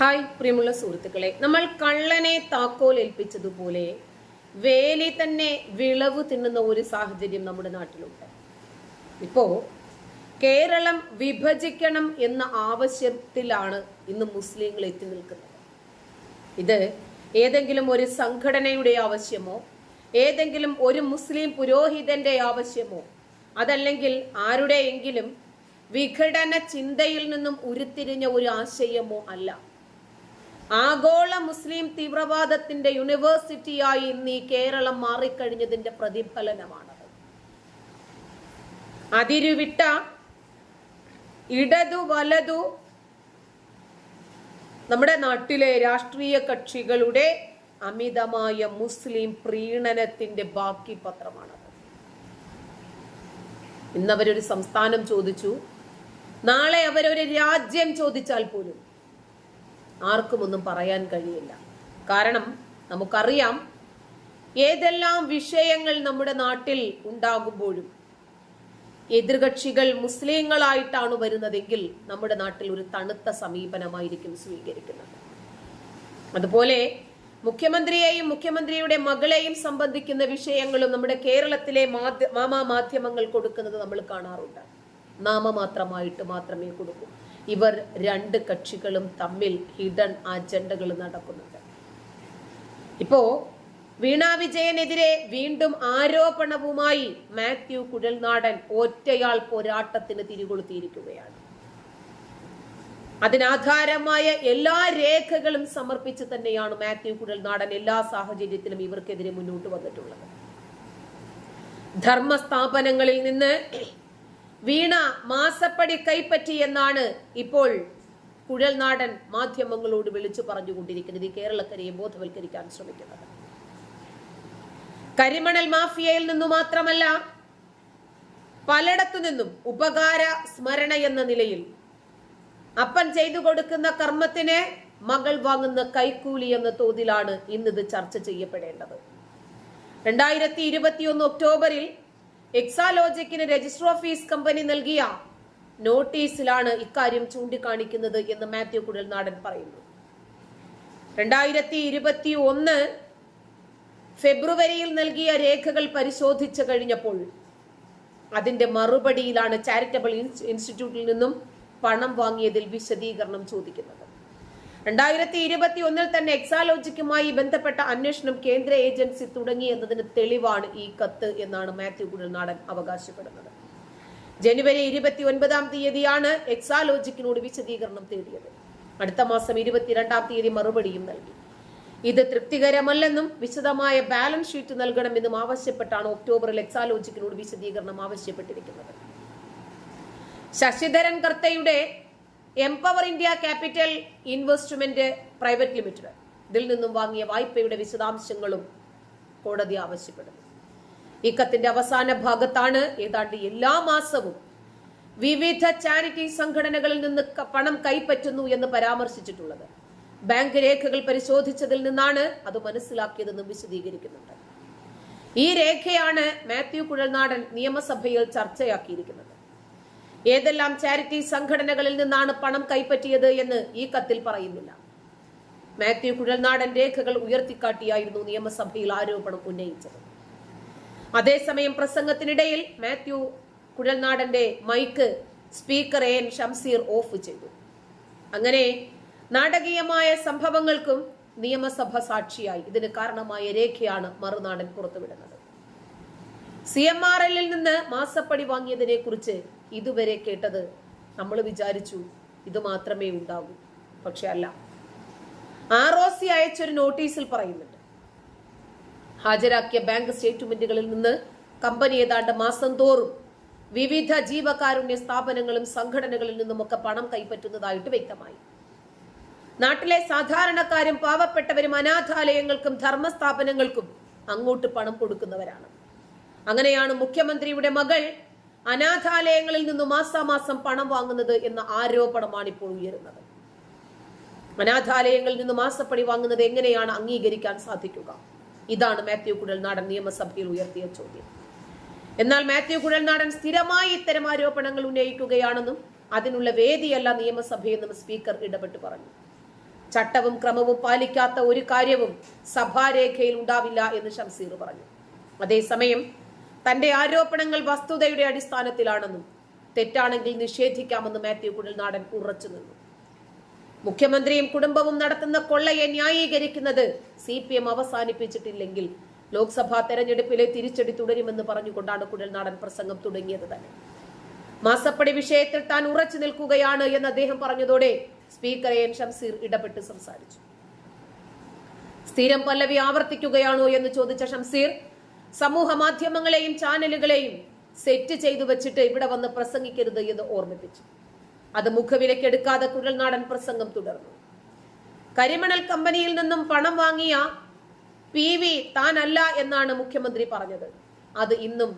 Hi പ്രിയമുള്ള സുഹൃത്തുക്കളെ, നമ്മൾ കള്ളനെ താക്കോൽ ഏൽപ്പിച്ചതുപോലെ വേലി തന്നെ വിളവ് തിന്നുന്ന ഒരു സാഹചര്യം നമ്മുടെ നാട്ടിലുണ്ട്. ഇപ്പോ കേരളം വിഭജിക്കണം എന്ന ആവശ്യത്തിലാണ് ഇന്ന് മുസ്ലിങ്ങൾ എത്തി നിൽക്കുന്നത്. ഇത് ഏതെങ്കിലും ഒരു സംഘടനയുടെ ആവശ്യമോ ഏതെങ്കിലും ഒരു മുസ്ലിം പുരോഹിതന്റെ ആവശ്യമോ അതല്ലെങ്കിൽ ആരുടെയെങ്കിലും വിഘടന ചിന്തയിൽ നിന്നും ഉരുത്തിരിഞ്ഞ ഒരു ആശയമോ അല്ല. ആഗോള മുസ്ലിം തീവ്രവാദത്തിന്റെ യൂണിവേഴ്സിറ്റിയായി ഇന്ന് ഈ കേരളം മാറിക്കഴിഞ്ഞതിന്റെ പ്രതിഫലനമാണത്. അതിരുവിട്ട ഇടതു വലതു നമ്മുടെ നാട്ടിലെ രാഷ്ട്രീയ കക്ഷികളുടെ അമിതമായ മുസ്ലിം പ്രീണനത്തിന്റെ ബാക്കി പത്രമാണത്. ഇന്നവരൊരു സംസ്ഥാനം ചോദിച്ചു, നാളെ അവരൊരു രാജ്യം ചോദിച്ചാൽ പോലും ആർക്കും ഒന്നും പറയാൻ കഴിയില്ല. കാരണം നമുക്കറിയാം, ഏതെല്ലാം വിഷയങ്ങൾ നമ്മുടെ നാട്ടിൽ ഉണ്ടാകുമ്പോഴും എതിർകക്ഷികൾ മുസ്ലിങ്ങളായിട്ടാണ് വരുന്നതെങ്കിൽ നമ്മുടെ നാട്ടിൽ ഒരു തണുത്ത സമീപനമായിരിക്കും സ്വീകരിക്കുന്നത്. അതുപോലെ മുഖ്യമന്ത്രിയെയും മുഖ്യമന്ത്രിയുടെ മകളെയും സംബന്ധിക്കുന്ന വിഷയങ്ങളും നമ്മുടെ കേരളത്തിലെ മാധ്യമങ്ങൾ കൊടുക്കുന്നത് നമ്മൾ കാണാറുണ്ട്. നാമമാത്രമായിട്ട് മാത്രമേ കൊടുക്കൂ. ഇവർ രണ്ട് കക്ഷികളും തമ്മിൽ ഹിഡൻ അജണ്ടകൾ നടക്കുന്നുണ്ട്. ഇപ്പോ വീണ വിജയനെതിരെ വീണ്ടും ആരോപണവുമായി മാത്യു കുഴൽനാടൻ ഒറ്റയാൾ പോരാട്ടത്തിന് തിരികൊളുത്തിയിരിക്കുകയാണ്. അതിനാധാരമായ എല്ലാ രേഖകളും സമർപ്പിച്ച് തന്നെയാണ് മാത്യു കുഴൽനാടൻ എല്ലാ സാഹചര്യത്തിലും ഇവർക്കെതിരെ മുന്നോട്ട് വന്നിട്ടുള്ളത്. ധർമ്മസ്ഥാപനങ്ങളിൽ നിന്ന് വീണ മാസപ്പടി കൈപ്പറ്റി എന്നാണ് ഇപ്പോൾ കുഴൽനാടൻ മാധ്യമങ്ങളോട് വിളിച്ചു പറഞ്ഞുകൊണ്ടിരിക്കുന്നത്. ഈ കേരളക്കരയെ ബോധവൽക്കരിക്കാൻ ശ്രമിക്കുന്നത് കരിമണൽ മാഫിയയിൽ നിന്നു മാത്രമല്ല, പലയിടത്തു നിന്നും ഉപകാര സ്മരണ എന്ന നിലയിൽ അപ്പൻ ചെയ്തു കൊടുക്കുന്ന കർമ്മത്തിന് മകൾ വാങ്ങുന്ന കൈക്കൂലി എന്ന തോതിലാണ് ഇന്നിത് ചർച്ച ചെയ്യപ്പെടേണ്ടത്. 2021 ഒക്ടോബറിൽ എക്സാലോജിക്കിന് രജിസ്റ്റർ ഓഫീസ് കമ്പനി നൽകിയ നോട്ടീസിലാണ് ഇക്കാര്യം ചൂണ്ടിക്കാണിക്കുന്നത് എന്ന് മാത്യു കുഴൽനാടൻ പറയുന്നു. 2021 ഫെബ്രുവരിയിൽ നൽകിയ രേഖകൾ പരിശോധിച്ചു കഴിഞ്ഞപ്പോൾ അതിന്റെ മറുപടിയിലാണ് ചാരിറ്റബിൾ ഇൻസ്റ്റിറ്റ്യൂട്ടിൽ നിന്നും പണം വാങ്ങിയതിൽ വിശദീകരണം ചോദിക്കുന്നത്. 2021 തന്നെ എക്സാലോജിക്കുമായി ബന്ധപ്പെട്ട അന്വേഷണം കേന്ദ്ര ഏജൻസി തുടങ്ങി എന്നതിന് തെളിവാണ് ഈ കത്ത് എന്നാണ് മാത്യു കുഴൽനാടൻ അവകാശപ്പെടുന്നത്. ജനുവരി 29 എക്സാലോജിക്കിനോട് വിശദീകരണം തേടിയത്. അടുത്ത മാസം 22 മറുപടിയും നൽകി. ഇത് തൃപ്തികരമല്ലെന്നും വിശദമായ ബാലൻസ് ഷീറ്റ് നൽകണമെന്നും ആവശ്യപ്പെട്ടാണ് ഒക്ടോബറിൽ എക്സാലോജിക്കിനോട് വിശദീകരണം ആവശ്യപ്പെട്ടിരിക്കുന്നത്. ശശിധരൻ കർത്തയുടെ empower India capital investment private limited ഇതിൽ നിന്നും വാങ്ങിയ വായ്പയുടെ വിശദാംശങ്ങളും കോടതി ആവശ്യപ്പെടുന്നു. ഈ കത്തിന്റെ അവസാന ഭാഗത്താണ് ഏതാണ്ട് എല്ലാ മാസവും വിവിധ ചാരിറ്റി സംഘടനകളിൽ നിന്ന് പണം കൈപ്പറ്റുന്നു എന്ന് പരാമർശിച്ചിട്ടുള്ളത്. ബാങ്ക് രേഖകൾ പരിശോധിച്ചതിൽ നിന്നാണ് അത് മനസ്സിലാക്കിയതെന്നും വിശദീകരിക്കുന്നുണ്ട്. ഈ രേഖയാണ് മാത്യു കുഴൽനാടൻ നിയമസഭയിൽ ചർച്ചയാക്കിയിരിക്കുന്നത്. ഏതെല്ലാം ചാരിറ്റി സംഘടനകളിൽ നിന്നാണ് പണം കൈപ്പറ്റിയത് എന്ന് ഈ കത്തിൽ പറയുന്നില്ല. മാത്യു കുഴൽനാടൻ രേഖകൾ ഉയർത്തിക്കാട്ടിയായിരുന്നു നിയമസഭയിൽ ആരോപണം ഉന്നയിച്ചത്. അതേസമയം പ്രസംഗത്തിനിടയിൽ മാത്യു കുഴൽനാടന്റെ mic speaker N Shamseer off ചെയ്തു. അങ്ങനെ നാടകീയമായ സംഭവങ്ങൾക്കും നിയമസഭ സാക്ഷിയായി. ഇതിന് കാരണമായ രേഖയാണ് മറുനാടൻ പുറത്തുവിടുന്നത്. CMRL നിന്ന് മാസപ്പടി വാങ്ങിയതിനെ കുറിച്ച് ഇതുവരെ കേട്ടത് നമ്മൾ വിചാരിച്ചു ഇത് മാത്രമേ ഉണ്ടാകൂ. പക്ഷെ അല്ല. ROC അയച്ചൊരു നോട്ടീസിൽ പറയുന്നുണ്ട്, ഹാജരാക്കിയ ബാങ്ക് സ്റ്റേറ്റ്മെന്റുകളിൽ നിന്ന് കമ്പനി ഏതാണ്ട് മാസം തോറും വിവിധ ജീവകാരുണ്യ സ്ഥാപനങ്ങളും സംഘടനകളിൽ നിന്നുമൊക്കെ പണം കൈപ്പറ്റുന്നതായിട്ട് വ്യക്തമായി. നാട്ടിലെ സാധാരണക്കാരും പാവപ്പെട്ടവരും അനാഥാലയങ്ങൾക്കും ധർമ്മസ്ഥാപനങ്ങൾക്കും അങ്ങോട്ട് പണം കൊടുക്കുന്നവരാണ്. അങ്ങനെയാണ് മുഖ്യമന്ത്രിയുടെ മകൾ അനാഥാലയങ്ങളിൽ നിന്ന് മാസാമാസം പണം വാങ്ങുന്നത് എന്ന ആരോപണമാണ് ഇപ്പോൾ ഉയരുന്നത്. അനാഥാലയങ്ങളിൽ നിന്ന് മാസപ്പടി വാങ്ങുന്നത് എങ്ങനെയാണ് അംഗീകരിക്കാൻ സാധിക്കുക? ഇതാണ് മാത്യു കുഴൽനാടൻ നിയമസഭയിൽ ഉയർത്തിയ ചോദ്യം. എന്നാൽ മാത്യു കുഴൽനാടൻ സ്ഥിരമായി ഇത്തരം ആരോപണങ്ങൾ ഉന്നയിക്കുകയാണെന്നും അതിനുള്ള വേദിയല്ല നിയമസഭയെന്നും സ്പീക്കർ ഇടപെട്ട് പറഞ്ഞു. ചട്ടവും ക്രമവും പാലിക്കാത്ത ഒരു കാര്യവും സഭാരേഖയിൽ ഉണ്ടാവില്ല എന്ന് ഷംസീർ പറഞ്ഞു. അതേസമയം തന്റെ ആരോപണങ്ങൾ വസ്തുതയുടെ അടിസ്ഥാനത്തിലാണെന്നും തെറ്റാണെങ്കിൽ നിഷേധിക്കാമെന്ന് മാത്യു കുഴൽനാടൻ ഉറച്ചു നിന്നു. മുഖ്യമന്ത്രിയും കുടുംബവും നടത്തുന്ന കൊള്ളയെ ന്യായീകരിക്കുന്നത് CPM അവസാനിപ്പിച്ചിട്ടില്ലെങ്കിൽ ലോക്സഭാ തെരഞ്ഞെടുപ്പിലെ തിരിച്ചടി തുടരുമെന്ന് പറഞ്ഞുകൊണ്ടാണ് കുഴൽനാടൻ പ്രസംഗം തുടങ്ങിയത് തന്നെ. മാസപ്പടി വിഷയത്തിൽ താൻ ഉറച്ചു നിൽക്കുകയാണ് എന്ന് അദ്ദേഹം പറഞ്ഞതോടെ സ്പീക്കർ എൻ ഷംസീർ ഇടപെട്ട് സംസാരിച്ചു. സ്ഥിരം പല്ലവി ആവർത്തിക്കുകയാണോ എന്ന് ചോദിച്ച ഷംസീർ സമൂഹ മാധ്യമങ്ങളെയും ചാനലുകളെയും സെറ്റ് ചെയ്തു വെച്ചിട്ട് ഇവിടെ വന്ന് പ്രസംഗിക്കരുത് എന്ന് ഓർമ്മിപ്പിച്ചു. അത് മുഖവിലക്കെടുക്കാതെ കുഴൽനാടൻ പ്രസംഗം തുടർന്നു. കരിമണൽ കമ്പനിയിൽ നിന്നും പണം വാങ്ങിയ PV താനല്ല എന്നാണ് മുഖ്യമന്ത്രി പറഞ്ഞത്. അത് ഇന്നും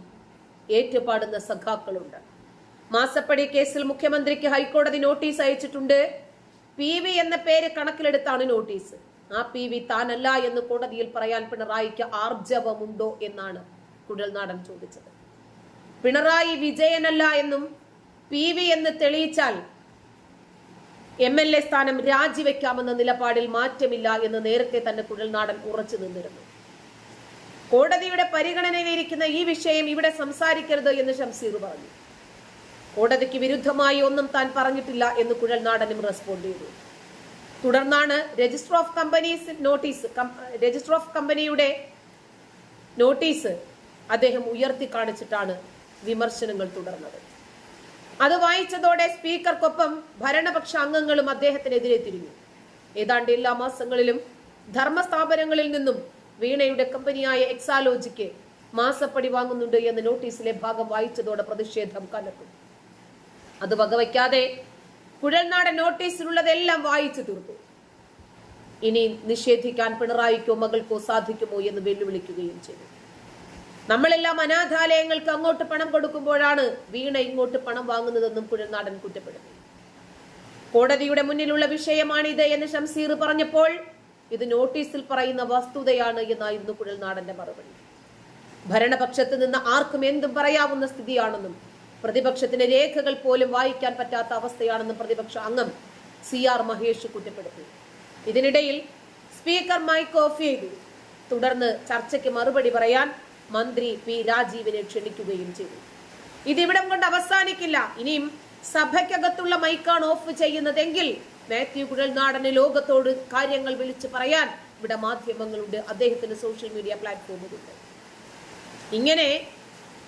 ഏറ്റുപാടുന്ന സഖാക്കളുണ്ട്. മാസപ്പടി കേസിൽ മുഖ്യമന്ത്രിക്ക് ഹൈക്കോടതി നോട്ടീസ് അയച്ചിട്ടുണ്ട്. PV എന്ന പേര് കണക്കിലെടുത്താണ് നോട്ടീസ്. ആ PV താനല്ല എന്ന് കോടതിയിൽ പറയാൻ പിണറായിക്ക് ആർജവമുണ്ടോ എന്നാണ് കുഴൽനാടൻ ചോദിച്ചത്. പിണറായി വിജയനല്ല എന്നും PV എന്ന് തെളിയിച്ചാൽ MLA സ്ഥാനം രാജിവെക്കാമെന്ന നിലപാടിൽ മാറ്റമില്ല എന്ന് നേരത്തെ തന്നെ കുഴൽനാടൻ ഉറച്ചു നിന്നിരുന്നു. കോടതിയുടെ പരിഗണനയിലിരിക്കുന്ന ഈ വിഷയം ഇവിടെ സംസാരിക്കരുത് എന്ന് ഷംസീർ പറഞ്ഞു. കോടതിക്ക് വിരുദ്ധമായി ഒന്നും താൻ പറഞ്ഞിട്ടില്ല എന്ന് കുഴൽനാടനും റെസ്പോണ്ട് ചെയ്തു. തുടർന്നാണ് രജിസ്റ്റർ ഓഫ് കമ്പനിയുടെ നോട്ടീസ് അദ്ദേഹം ഉയർത്തി കാണിച്ചിട്ടാണ് വിമർശനങ്ങൾ തുടർന്നത്. അത് വായിച്ചതോടെ സ്പീക്കർക്കൊപ്പം ഭരണപക്ഷ അംഗങ്ങളും അദ്ദേഹത്തിനെതിരെ തിരിഞ്ഞു. ഏതാണ്ട് എല്ലാ മാസങ്ങളിലും ധർമ്മസ്ഥാപനങ്ങളിൽ നിന്നും വീണയുടെ കമ്പനിയായ എക്സാലോജിക്ക് മാസപ്പടി വാങ്ങുന്നുണ്ട് എന്ന നോട്ടീസിലെ ഭാഗം വായിച്ചതോടെ പ്രതിഷേധം കനക്കും. അത് വകവയ്ക്കാതെ കുഴൽനാടൻ നോട്ടീസിലുള്ളതെല്ലാം വായിച്ചു തീർത്തു. ഇനി നിഷേധിക്കാൻ പിണറായിക്കോ മകൾക്കോ സാധിക്കുമോ എന്ന് വെല്ലുവിളിക്കുകയും ചെയ്തു. നമ്മളെല്ലാം അനാഥാലയങ്ങൾക്ക് അങ്ങോട്ട് പണം കൊടുക്കുമ്പോഴാണ് വീണ ഇങ്ങോട്ട് പണം വാങ്ങുന്നതെന്നും കുഴൽനാടൻ കുറ്റപ്പെടുത്തി. കോടതിയുടെ മുന്നിലുള്ള വിഷയമാണിത് എന്ന് ഷംസീർ പറഞ്ഞപ്പോൾ ഇത് നോട്ടീസിൽ പറയുന്ന വസ്തുതയാണ് എന്നായിരുന്നു കുഴൽനാടന്റെ മറുപടി. ഭരണപക്ഷത്ത് നിന്ന് ആർക്കും എന്തും പറയാവുന്ന സ്ഥിതിയാണെന്നും പ്രതിപക്ഷത്തിന് രേഖകൾ പോലും വായിക്കാൻ പറ്റാത്ത അവസ്ഥയാണെന്നും പ്രതിപക്ഷ അംഗം CR മഹേഷ് കുറ്റപ്പെടുത്തി. ഇതിനിടയിൽ സ്പീക്കർ മൈക്ക് ഓഫ് ചെയ്തു. തുടർന്ന് ചർച്ചയ്ക്ക് മറുപടി പറയാൻ മന്ത്രി P രാജീവിനെ ക്ഷണിക്കുകയും ചെയ്തു. ഇതിവിടം കൊണ്ട് അവസാനിക്കില്ല. ഇനിയും സഭയ്ക്കകത്തുള്ള മൈക്കാണ് ഓഫ് ചെയ്യുന്നതെങ്കിൽ മാത്യു കുഴൽനാടന് ലോകത്തോട് കാര്യങ്ങൾ വിളിച്ചു പറയാൻ ഇവിടെ മാധ്യമങ്ങളുണ്ട്, അദ്ദേഹത്തിന് സോഷ്യൽ മീഡിയ പ്ലാറ്റ്ഫോമുകളുണ്ട്. ഇങ്ങനെ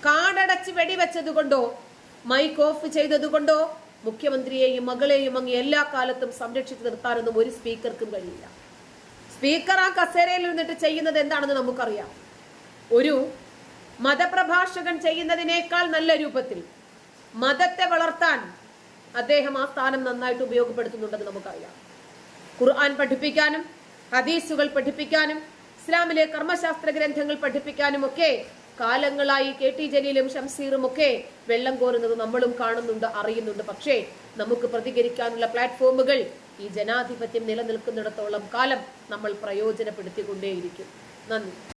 കാടടച്ച് വെടിവെച്ചതുകൊണ്ടോ മൈക്ക് ഓഫ് ചെയ്തതുകൊണ്ടോ മുഖ്യമന്ത്രിയെയും മകളെയും അങ്ങ് എല്ലാ കാലത്തും സംരക്ഷിച്ചു നിർത്താനൊന്നും ഒരു സ്പീക്കർക്കും കഴിയില്ല. സ്പീക്കർ ആ കസേരയിൽ നിന്നിട്ട് ചെയ്യുന്നത് എന്താണെന്ന് നമുക്കറിയാം. ഒരു മതപ്രഭാഷകൻ ചെയ്യുന്നതിനേക്കാൾ നല്ല രൂപത്തിൽ മതത്തെ വളർത്താൻ അദ്ദേഹം ആ സ്ഥാനം നന്നായിട്ട് ഉപയോഗപ്പെടുത്തുന്നുണ്ടെന്ന് നമുക്കറിയാം. ഖുർആൻ പഠിപ്പിക്കാനും ഹദീസുകൾ പഠിപ്പിക്കാനും ഇസ്ലാമിലെ കർമ്മശാസ്ത്ര ഗ്രന്ഥങ്ങൾ പഠിപ്പിക്കാനും ഒക്കെ കാലങ്ങളായി KT ജലീലും ഷംസീറും ഒക്കെ വെള്ളം കോരുന്നത് നമ്മളും കാണുന്നുണ്ട്, അറിയുന്നുണ്ട്. പക്ഷേ നമുക്ക് പ്രതികരിക്കാനുള്ള പ്ലാറ്റ്ഫോമുകൾ ഈ ജനാധിപത്യം നിലനിൽക്കുന്നിടത്തോളം കാലം നമ്മൾ പ്രയോജനപ്പെടുത്തിക്കൊണ്ടേയിരിക്കും. നന്ദി.